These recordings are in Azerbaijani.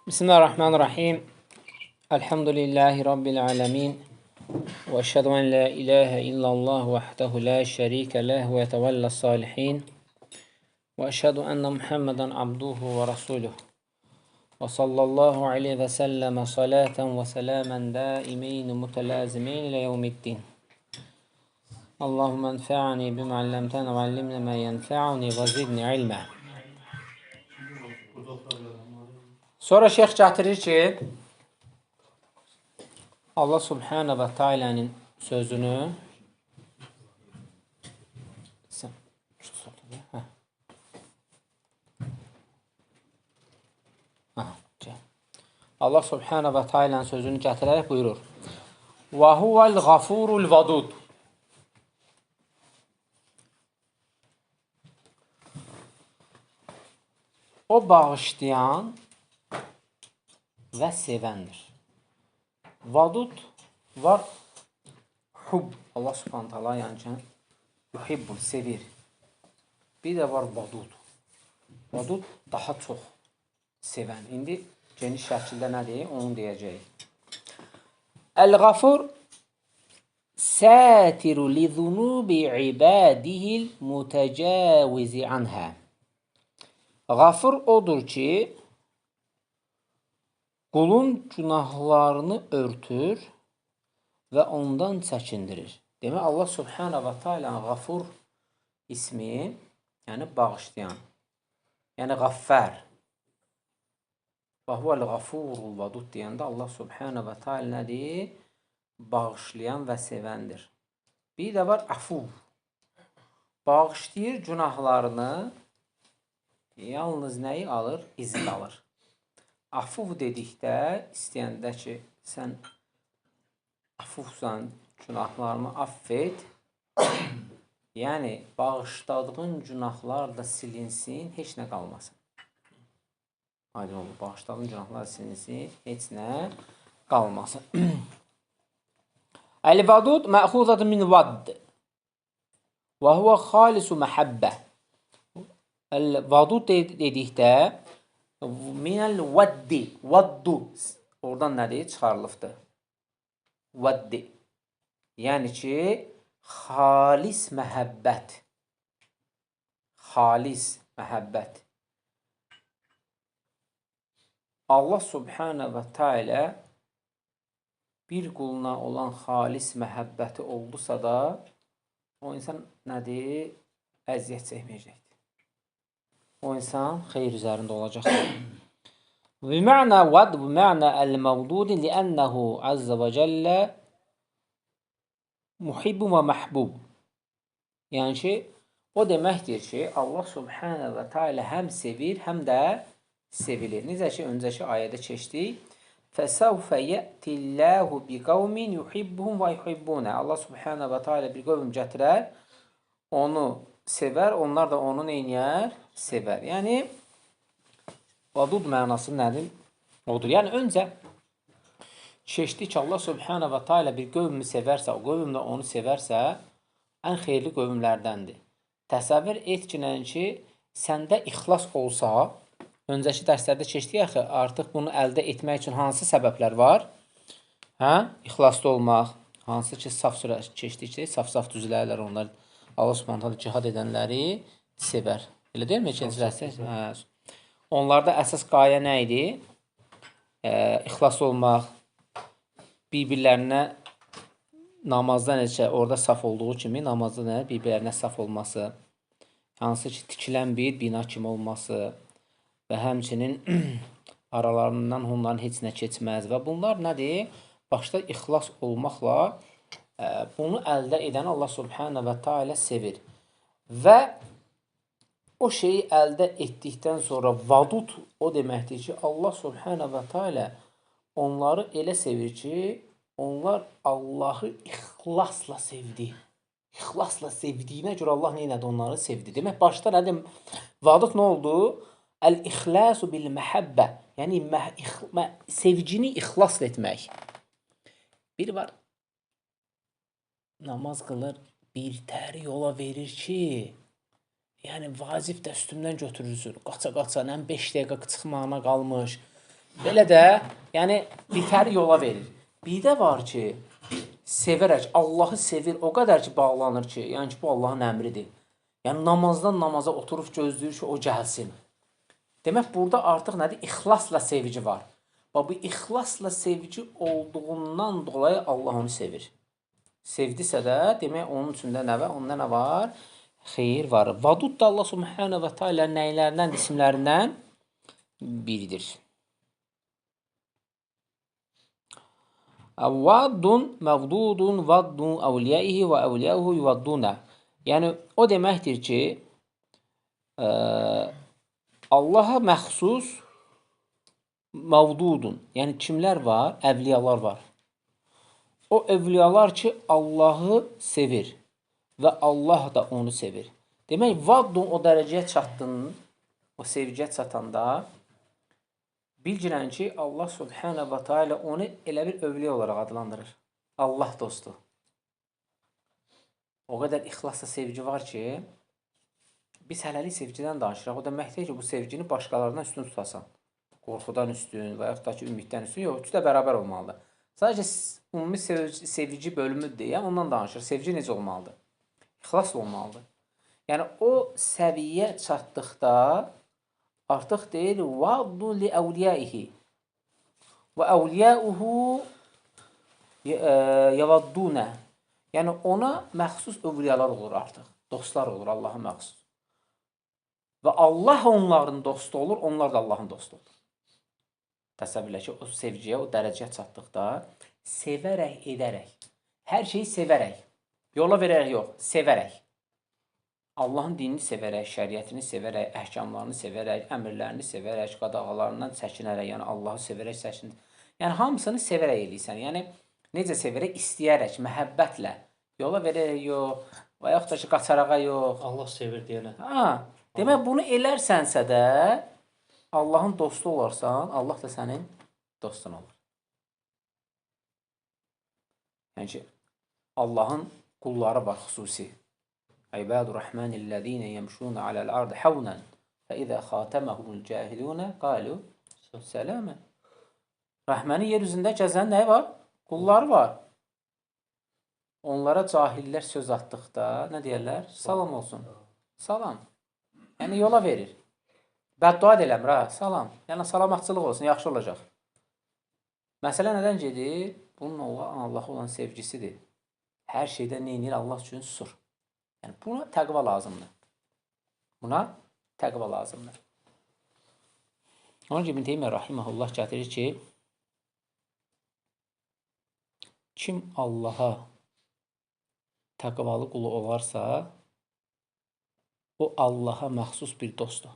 Bismillahirrahmanirrahim. Elhamdülillahi Rabbil alemin. Ve eşhedü en la ilahe illallah vahdehu la şerike leh ve tevellas salihin. Ve eşhedü enne Muhammeden abduhu ve rasuluh. Ve sallallahu aleyhi ve selleme salaten ve selamen daimeyn mutelazimeyn ile yevmiddin. Allahümme enfa'ni bima allamtana ve allimna ma yenfa'uni ve zidni ilmə. Sonra şeyx gətirir ki, Allah Subhanahu və Teala'nın sözünü Allah Subhanahu və Teala'nın sözünü gətirərək buyurur. Və huvəl gafurul vadud. O bağışlayan və sevəndir. Vadud var hub. Allah Subhanahu Taala yəni yuhibbul sevir. Bir də var vadud. Vadud daha çox sevən. İndi geniş şəkildə nədir? Onu deyəcəyik. El-Gafur satiru li zunubi ibadihil mutecavvizi anha. Gafur odur ki, qulun günahlarını örtür və ondan çəkindirir. Demək, Allah Subhanahu və Teala'nın Gafur ismi, yəni bağışlayan, yəni Gaffar. Və huvəl gafurul vadud deyəndə Allah Subhanahu və Teala nədir? Bağışlayan və sevəndir. Bir də var afu. Bağışlayır günahlarını, yalnız nəyi alır? İzin alır. Afuv dedikdə, istəyəndə ki, sən afuvsan, günahlarımı affet, yəni bağışladığın günahlar da silinsin, heç nə qalmasın. Aydın olur, bağışladığın günahlar silinsin, heç nə qalmasın. Əl-vadud məxuzatun min vadd və huvə xalisu məhəbbə. Əl-vadud dedikdə minəl vaddi, vaddu, oradan nədir? Çıxarılıbdır. Vaddi. Yəni ki, xalis məhəbbət. Xalis məhəbbət. Allah Subhanahu və Teala bir quluna olan xalis məhəbbəti oldusa da, o insan nədir? Əziyyət çəkməyəcəkdir. O insan xeyr üzərində olacaqdır. Bima'na vad, bima'na el-mavdud li'annahu azza və cəllə muhibbun və məhbub. Yəni ki, o deməkdir ki, Allah Subhanahu və Teala həm sevir, həm də sevilir. Necə ki, öncəki ayədə keçdik. فَسَوْفَ يَأْتِ اللّٰهُ بِقَوْمٍ يُحِبُّهُمْ وَيُحِبُّونَ. Allah Subhanahu və Teala bir qövm gətirər, onu sevər, onlar da onu neynəyər? Sevər. Yəni, vadud mənası nədir? Odur. Yəni, öncə keçdik ki, Allah Subhanahu və Teala bir qövmü sevərsə, o qövm də onu sevərsə, ən xeyirli qövmlərdəndir. Təsəvvür et ki, səndə ixlas olsa, öncəki dərslərdə keçdik axı, artıq bunu əldə etmək üçün hansı səbəblər var? Hə? İxlaslı olmaq. Hansı ki, saf sürə keçdik ki, saf-saf düzlərlər onlar. Allah Subhanahu cihad edənləri sevər. Elə deyilmi? Hə. Onlarda əsas qayə nə idi? İxlaslı olmaq, bir-birlərinə namazda necə, orada saf olduğu kimi, namazda nə? Bir-birlərinə saf olması, hansı ki, tikilən bir bina kimi olması və həmçinin aralarından onların heç nə keçməz və bunlar nədir? Başda ixlas olmaqla bunu əldə edən Allah Subhanahu və Teala sevir. Və o şeyi əldə etdikdən sonra vadud o deməkdir ki, Allah Subhanahu və Teala onları elə sevir ki, onlar Allahı ixlasla sevdi. İxlasla sevdiyinə görə Allah neynədir? Onları sevdi. Demək, başda nədir? Vadud nə oldu? Əl-ixlasu bil-məhəbbə. Yəni, sevgini ixlasla etmək. Bir var, namaz qılır, bir təri yola verir ki, yəni vacib də üstündən götürürsün. Qaça-qaça, 5 dəqiqə çıxmağına qalmış. Belə də, yəni bitəri yola verir. Bir də var ki, sevərək, Allahı sevir, o qədər ki, bağlanır ki, yəni ki, bu Allahın əmridir. Yəni namazdan namaza oturub gözləyir ki, o gəlsin. Demək, burada artıq nədir? İxlasla sevgi var. Və bu ixlasla sevgi olduğundan dolayı Allah onu sevir. Sevdisə də, demək, onun içində nə var? Onda nə var? Xeyir var. Vadud da Allah subhanahu və teala nəylərindən, isimlərindən biridir. Vaddun, məvdudun, vaddun, əvliyəihi və əvliyəuhu yuvadduna. Yəni, o deməkdir ki, Allaha məxsus məvdudun, yəni kimlər var? Əvliyalar var. O əvliyalar ki, Allahı sevir və Allah da onu sevir. Demək, vaddun o dərəcəyə çatdın, o sevgiyə çatanda, bilgirən ki, Allah subhanahu və teala onu elə bir övliya olaraq adlandırır. Allah dostu. O qədər ixlasla sevgi var ki, biz hələlik sevgidən danışırıq. O deməkdir ki, bu sevgini başqalarından üstün tutasan. Qorxudan üstün və yaxud da ki, ümiddən üstün. Yox, üçü də bərabər olmalıdır. Sadəcə ümumi sevgi bölümü deyə ondan danışır. Sevgi necə olmalıdır? İxlasla olmalıdır. Yəni, o səviyyə çatdıqda artıq deyir, وَعْضُ لِأَوْلِيَائِهِ وَأَوْلِيَاؤُهُ يَوَدُّونَ. Yəni, ona məxsus övliyalar olur artıq. Dostlar olur, Allaha məxsus. Və Allah onların dostu olur, onlar da Allahın dostu olur. Təsəvvürlə ki, o sevgiyə, o dərəcəyə çatdıqda sevərək, edərək, hər şeyi sevərək, yola verərək yox, sevərək. Allahın dinini sevərək, şəriətini sevərək, əhkamlarını sevərək, əmrlərini sevərək, qadağalarından çəkinərək, yəni Allahı sevərək, yəni hamısını sevərək edirsən. Yəni necə sevərək? İstəyərək, məhəbbətlə, yola verərək yox, və yaxud da ki, qaçarağa yox. Allah sevir deyənə. Demək, bunu elərsənsə də, Allahın dostu olarsan, Allah da sənin dostun olur. Yəni ki, Allahın qulları var xüsusi. İbadur Rahmanillezine yemşuna alel ardı havnan fe iza xatamahumul cahiluna qalu salama. Rahmanın yer üzündə gəzən nə var? Qulları var. Onlara cahillər söz atdıqda nə deyirlər? Salam olsun. Salam. Yəni yola verir. Bəddua eləmir ha, salam. Yəni salamatçılıq olsun, yaxşı olacaq. Məsələ nədən gedir? Bunun Allah'a olan sevgisidir. Hər şeydə nə edir? Allah üçün susur. Yəni buna təqva lazımdır. Buna təqva lazımdır. Onun kimi İbn Teymiyyə rahimehullah gətirir ki, kim Allaha təqvalı qulu olarsa, o Allaha məxsus bir dostdur.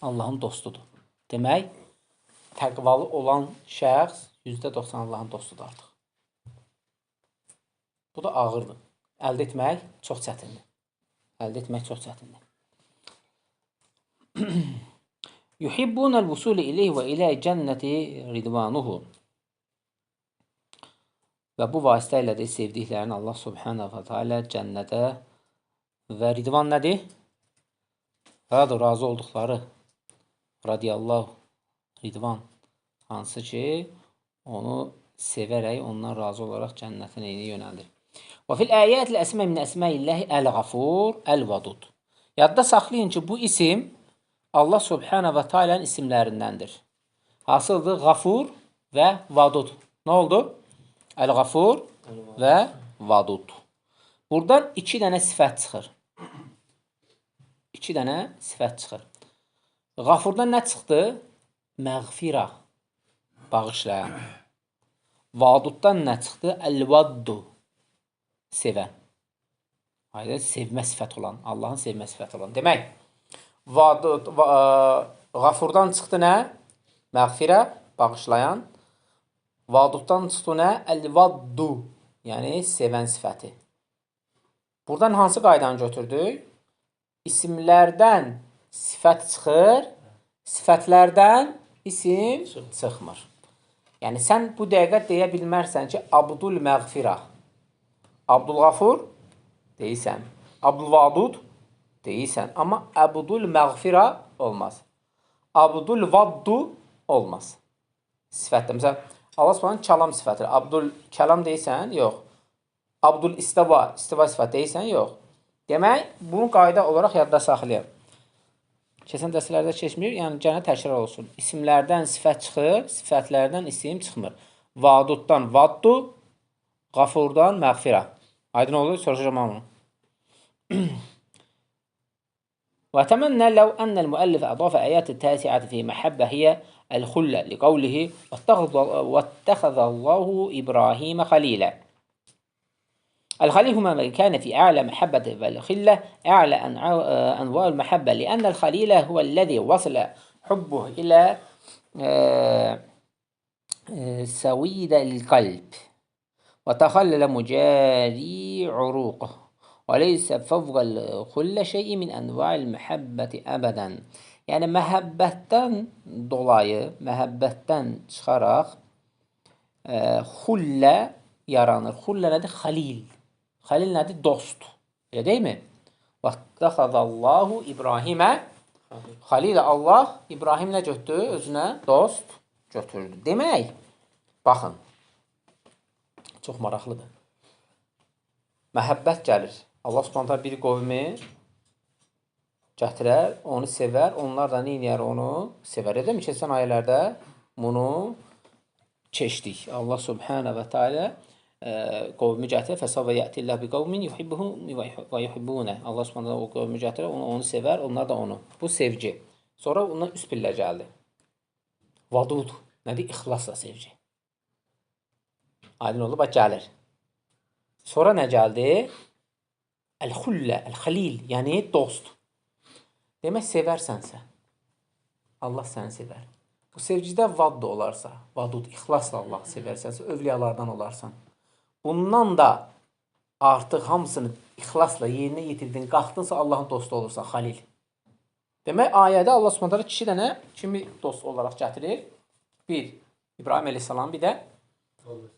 Allahın dostudur. Demək, təqvalı olan şəxs %90 Allahın dostudur artıq. Bu da ağırdır. Əldə etmək çox çətindir. Əldə etmək çox çətindir. Yuhibbunəl vusuli ileyhi və iləy cənnəti ridvanuhu. Və bu vasitə ilə də sevdiklərini Allah subhanahu və teala cənnətə və ridvan nədir? Radır, razı olduqları. Radiyallahu ridvan. Hansı ki, onu sevərək, ondan razı olaraq cənnətin eyni yönəldir. Və fil əyətlə əsmə min əsməyilləhi əl-Qafur, əl-Vadud. Yadda saxlayın ki, bu isim Allah subhanahu və teala'nın isimlərindəndir. Hasıldır? Qafur və Vadud. Nə oldu? Əl-Qafur və Vadud. Buradan 2 dənə sifət çıxır. 2 dənə sifət çıxır. Qafurdan nə çıxdı? Məğfirə, bağışlayan. Vaduddan nə çıxdı? Əl-Vaddu, sevən. Ayrı sevmə sifət olan, Allahın sevmə sifət olan. Demək, Qafurdan çıxdı nə? Məğfirə, bağışlayan. Vaduddan çıxdı nə? Əl-Vaddu, yəni sevən sifəti. Buradan hansı qaydanı götürdük? İsimlərdən sifət çıxır, sifətlərdən isim çıxmır. Yəni, sən bu dəqiqə deyə bilmərsən ki, Abdul Məğfirə, Abdul Qafur deyilsən, Abdul Vadud deyilsən, amma Abdul Məğfirə olmaz. Abdul Vaddu olmaz. Sifətdə. Məsələn, Allah Subhanahu kəlam sifətidir. Abdul kəlam deyirsən? Yox. Abdul istiva sifət deyirsən? Yox. Demək, bunu qayda olaraq yadda saxlayaq. Keçən dərslərdə keçmir, yəni gənə təkrar olsun. İsimlərdən sifət çıxır, sifətlərdən isim çıxmır. Vaduddan vaddu, qafurdan məğfirə. Aydın olur, soruşacağım onu. وأتمنى لو أن المؤلف أضاف آيات التاسعة في محبة هي الخلة لقوله واتخذ الله إبراهيم خليلا. الخليل هما من كان في أعلى محبة والخلة أعلى أنواع المحبة لأن الخليل هو الذي وصل حبه إلى سويد القلب وتخلل مجاري عروقه وليس فوق الخلة شيء من أنواع المحبة أبدا. Yəni məhəbbətdən dolayı, məhəbbətdən çıxaraq xullə yaranır. Xullə nədir? Xalil. Xalil nədir? Dost. Elə deyilmi? Vəttəxəzəllahu İbrahimə Xalilə Allah İbrahim nə götürdü? Özünə dost götürdü. Demək, baxın, çox maraqlıdır. Məhəbbət gəlir. Allah Subhanahu bir qovmi gətirər, onu sevər, onlar da neynəyər onu? Sevər. Edəm, keçən ayələrdə bunu keçdik. Allah Subhanahu və Teala qovmi gətirir. Fəsavə yətilləh bi qovmin yuhibbuhum və yuhibbunə. Allah Subhanahu o qovmi gətirir, onu sevər, onlar da onu. Bu sevgi. Sonra ondan üst pillə gəldi. Vadud. Nədir? İxlasla sevgi. Aydın oldu, bax gəlir. Sonra nə gəldi? Əl-xullə, əl-xalil, yəni dost. Demək, sevərsənsə, Allah səni sevər. Bu sevgidə vadd olarsa, vadud, ixlasla Allah sevərsənsə, övliyalardan olarsan. Bundan da artıq hamısını ixlasla yerinə yetirdin, qalxdınsa Allahın dostu olursan, xalil. Demək, ayədə Allah Subhanahu iki dənə kimi dost olaraq gətirir? Bir, İbrahim əleyhissalam, bir də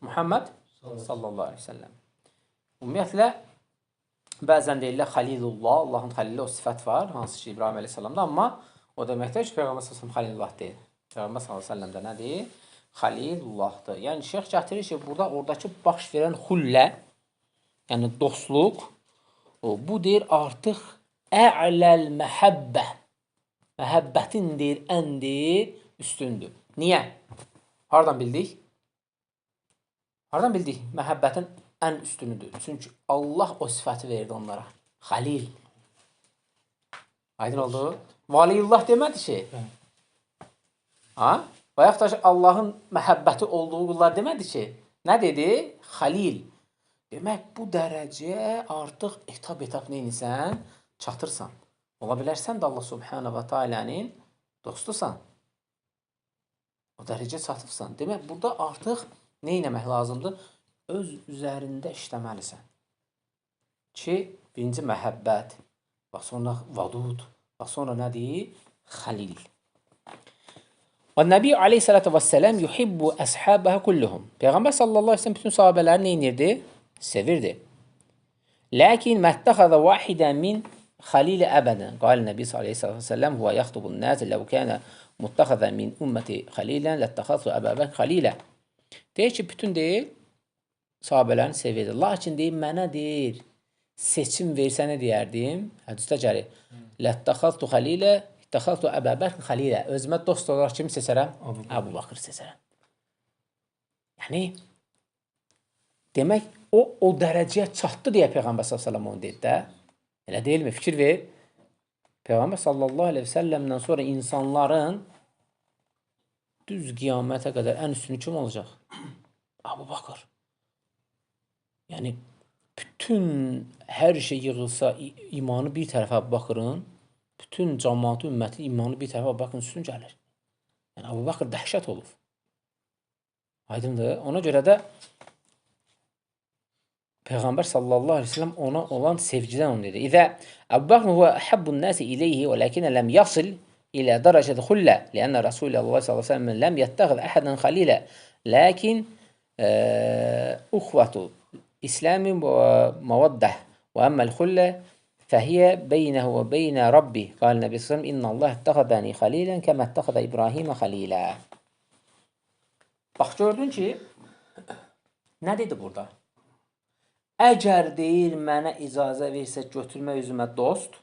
Muhammed sallallahu aleyhi ve sellem. Ümumiyyətlə, bəzən deyirlər Xalilullah, Allahın xəlili o sifət var, hansı ki İbrahim əleyhissalamda, amma o deməkdir ki, Peyğəmbər sallallahu Xalilullah deyil. Peyğəmbər sallallahu aleyhi ve sellemdə nədir? Xalilullahdır. Yəni, şeyx gətirir ki, burada oradakı baş verən xullə, yəni dostluq, bu deyir artıq ə'ləl məhəbbə. Məhəbbətin deyir, əndir, üstündür. Niyə? Hardan bildik? Hardan bildik? Məhəbbətin ən üstünüdür. Çünki Allah o sifəti verdi onlara. Xalil. Aydın oldu? Valiyullah demədi ki. Ha? Və yaxud da ki, Allahın məhəbbəti olduğu qullar demədi ki. Nə dedi? Xalil. Demək, bu dərəcəyə artıq etap neynisən? Çatırsan. Ola bilərsən də Allah Subhanahu və Teala'nın dostusan. O dərəcə çatıbsan. Demək, burada artıq nə etmək lazımdır? Öz üzərində işləməlisən. Ki, birinci məhəbbət, və sonra vadud, və sonra nədir? Xalil. Və Nəbi aleyhissalatu vesselam yuhibbu əshabəhə kulluhum. Peyğəmbər sallallahu aleyhi ve sellem bütün sahabələri nə inirdi? Sevirdi. Lakin məttəxədə vahidən min xalili əbədən. Qal Nəbi sallallahu aleyhi ve sellem huvə yaxtubun nəzir ləv kənə muttəxədə min ümməti xalilən ləttəxəzu əbəbən xalilə. Deyir ki, bütün deyil, sahabələrini sevirdi. Lakin deyir, mənə deyir, seçim versə nə deyərdim? Hədisdə gəlir. Ləttəxəztu xalilə, ittəxəztu əbəbən xalilə. Özümə dost olaraq kimi seçərəm? Əbu Bakır seçərəm. Yəni, demək, o dərəcəyə çatdı deyə Peyğəmbər sallallahu aleyhi ve sellem onu dedi də. Elə deyilmi? Fikir ver. Peyğəmbər sallallahu aleyhi ve sellemdən sonra insanların düz qiyamətə qədər ən üstünü kim olacaq? Əbu Bakır. Yəni, bütün hər şey yığılsa, imanı bir tərəfə Əbu Bakırın, bütün cəmaatı, ümməti imanı bir tərəfə Əbu Bakırın üstün gəlir. Yəni, Əbu Bakır dəhşət olub. Aydındır. Ona görə də Peyğəmbər sallallahu aleyhi ve sellem ona olan sevgidən onu dedi. İzə Əbu Bakr huvə əhabbun nəsi iləyhi və ləkinə ləm yasil ilə dərəcədə xullə lənnə Rasulullah sallallahu aleyhi ve sellem ləm yəttəğid əhədən xalilə ləkin uxvatu İsləmin və məvəddə və əmməl xullə fəhiyyə beynəhu və beynə Rabbi qal Nəbi sallallahu aleyhi ve sellem inna Allah əttəxədəni xalilən kəmə əttəxədə İbrahimə xalilə. Bax, gördün ki, nə dedi burada? Əgər deyir, mənə icazə versə götürmə özümə dost,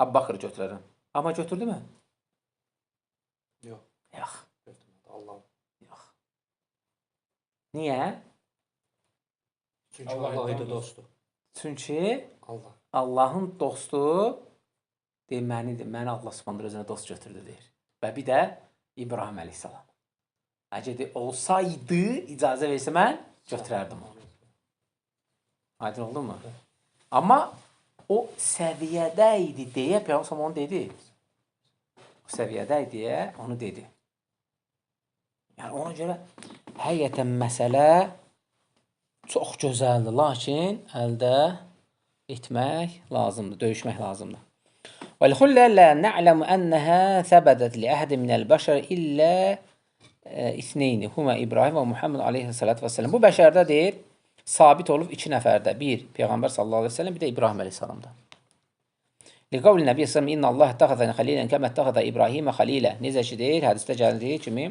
Əbu Bakır götürərəm. Amma götürdü mü? Yox. Yox. Allah. Yox. Niyə? Çünki Allah idi dostdur. Çünki Allah. Allahın dostu deməlidir. Məni Allah Subhanahu özünə dost götürdü deyir. Və bir də İbrahim əleyhissalam. Əgər olsaydı, icazə versə mən götürərdim onu. Aydın oldu mu? Amma o səviyyədə idi deyə Peyğəmbər onu dedi. O səviyyədə idi deyə onu dedi. Yəni ona görə həqiqətən məsələ çox gözəldir, lakin əldə etmək lazımdır, döyüşmək lazımdır. وَالْخُلَّةُ لَا نَعْلَمُ أَنَّهَا ثَبَتَتْ لِأَحَدٍ مِنَ الْبَشَرِ إِلَّا اثنين هُمَا İbrahim və Muhammed aleyhissalatu vesselam. Bu bəşərdə deyir, sabit olub iki nəfərdə. Bir, Peyğəmbər sallallahu aleyhi ve sellem, bir də İbrahim aleyhissalamda. Liqavli Nəbi sallallahu inna Allah təxəzəni xalilən kəmə təxəzə İbrahimə xalilə. Necə ki deyir, hədisdə gəldiyi kimi,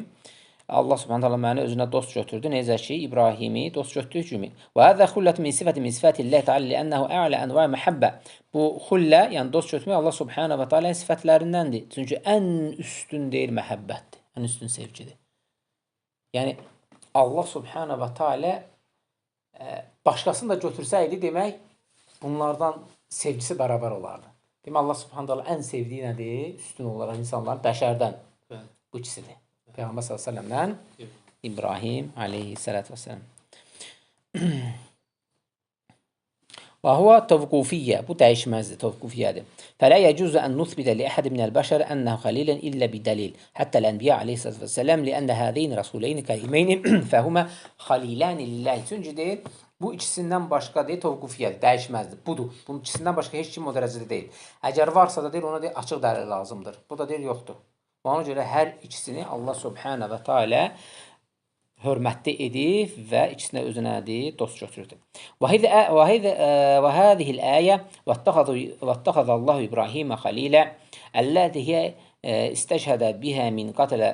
Allah subhanahu ta'ala məni özünə dost götürdü. Necə ki İbrahimi dost götürdüyü kimi. Və həzə xullətu min sifətilləhi ta'ala li'ənəhu ə'lə ənvə məhəbbə. Bu xullə, yəni dost götürmək Allah subhanahu ta'ala sifətlərindəndir. Çünki ən üstün deyir məhəbbətdir. Ən üstün sevgidir. Yəni Allah subhanahu ta'ala başqasını da götürsəydi demək bunlardan sevgisi bərabər olardı. Demək Allah subhanahu ta'ala ən sevdiyi nədir? Üstün olaraq insanların bəşərdən. Bu ikisidir. Peyğəmbər s.ə.v-dən İbrahim aleyhissalatu vesselam. Və huvə tevqufiyyə. Bu dəyişməzdir, tevqufiyyədir. Fələ yəcuzu ən nuthbidə li əhəd minəl bəşər ənəhu xalilən illə bidəlil. Həttə l'ənbiyyə aleyhissalatu vesselam li ənə hədeyni rasuleyni kərimeyni fəhumə xaliləni lilləhi. Çünki deyir, bu ikisindən başqa deyir, tevqufiyyədir, dəyişməzdir. Budur. Bunun ikisindən başqa heç kim o dərəcədə deyil. Əgər varsa da deyir, ona deyir, açıq dəlil lazımdır. Bu da deyir, yoxdur. Ona görə hər ikisini Allah subhanahu və teala hörmətli edib və ikisinə özünə dost götürdü. Və hədihil əyə vəttəxəzə Allahu İbrahimə xalilə əlləzi hiyə istəşhədə bihə min qatələ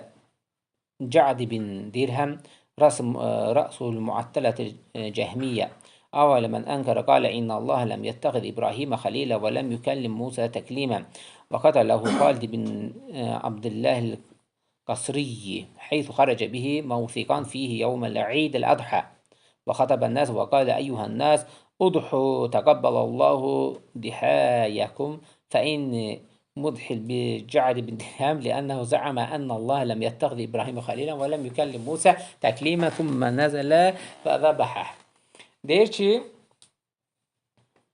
Ca'd bin Dirhəm rəsul muattələti cəhmiyyə. أول من أنكر قال إن الله لم يتخذ إبراهيم خليلا ولم يكلم موسى تكليما وقتله خالد بن عبد الله القصري حيث خرج به موثقا فيه يوم العيد الأضحى وخطب الناس وقال أيها الناس اضحوا تقبل الله ضحاياكم فإن مضحل بجعد بن درهم لأنه زعم أن الله لم يتخذ إبراهيم خليلا ولم يكلم موسى تكليما ثم نزل فذبحه. Deyir ki,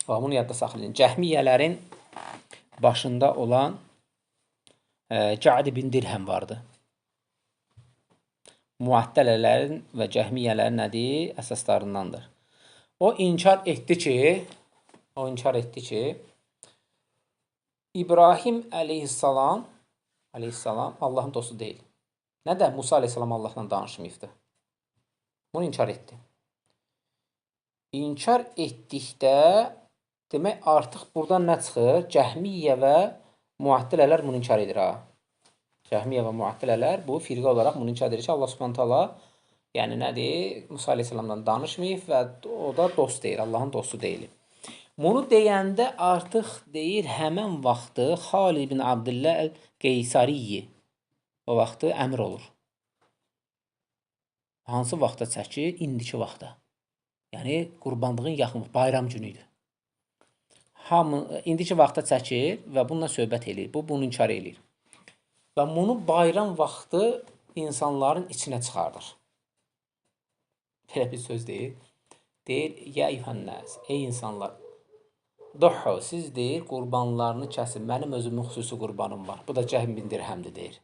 bunu yadda saxlayın, cəhmiyyələrin başında olan Ca'd bin Dirhəm vardı. Muattələlərin və cəhmiyyələrin nədir? Əsaslarındandır. O inkar etdi ki, İbrahim əleyhissalam Allahın dostu deyil. Nə də Musa əleyhissalam Allahla danışmayıbdır. Bunu inkar etdi. İnkar etdikdə demək artıq buradan nə çıxır? Cəhmiyyə və muattilələr bunu inkar edir. Cəhmiyyə və muattilələr bu firqə olaraq bunu inkar edir ki, Allah subhanahu ta'ala yəni nədir? Musa aleyhissalamdan danışmayıb və o da dost deyir, Allahın dostu deyil. Bunu deyəndə artıq deyir həmən vaxtı Xalid bin Abdillah el-Qeysariyyi o vaxtı əmr olur. Hansı vaxta çəkir? İndiki vaxta. Yəni, qurbanlığın yaxın, bayram günüydür. İndiki vaxta çəkir və bununla söhbət edir. Bunu inkar edir. Və bunu bayram vaxtı insanların içinə çıxardır. Belə bir söz deyir. Deyir, ya yuhannəs, ey insanlar, duhu, siz deyir, qurbanlarını kəsin. Mənim özümün xüsusi qurbanım var. Bu da Cəhim bin Dirhəmdir, deyir.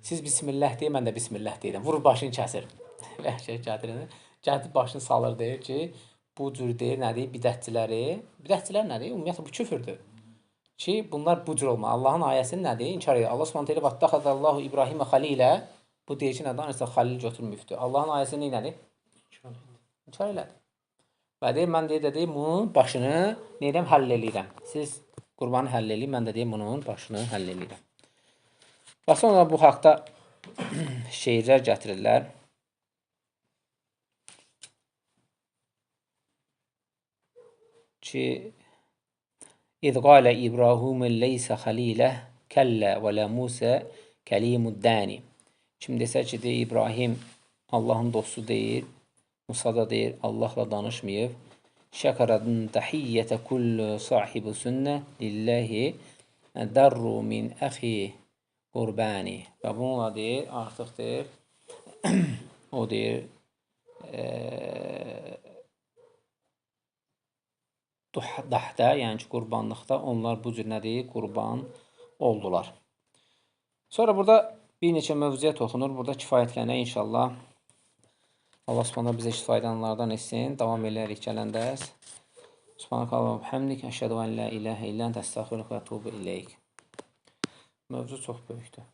Siz bismillah deyir, mən də bismillah deyirəm. Vurur başını kəsir. Vəhşək gətirir. Gəlib başını salır, deyir ki, bu cür deyir, nədir, bidətçilər nədir? Ümumiyyətlə, bu küfürdür. Ki, bunlar bu cür olmalı. Allahın ayəsini nədir? İnkar edir. Allah subhanahu ta'ala vattəxəzəllahu İbrahimə xalilə. Bu deyir ki, nədən? İşte xalil götürmübdür. Allahın ayəsini nədir? İnkar elədir. Və deyir, mən deyir, bunun başını neyəm həll eləyirəm. Siz qurbanı həll eləyir, mən də deyir, bunun başını həll eləyirəm. Və sonra bu haqda şeirlər gətirirlər. ki İz qalə İbrahim leysə xalilə kəllə və lə Musə kəlimuddəni. Kim desə ki, deyir, İbrahim Allahın dostu deyir, Musa da deyir, Allahla danışmayıb. Şəkərədin təhiyyətə kullu sahibi sünnə lilləhi dərru min əxi qurbani. Və bununla deyir, artıq deyir, o deyir, dahdə, yəni ki, qurbanlıqda onlar bu cür nədir? Qurban oldular. Sonra burada bir neçə mövzuya toxunur. Burada kifayətlənə inşallah. Allah subhanahu bizə kifayədənlərdən etsin. Davam eləyərik gələn dərs. Subhanakallah və həmdik. Əşhədu ən la ilahə illən təstəğfiruka və tubu iləyik. Mövzu çox böyükdür.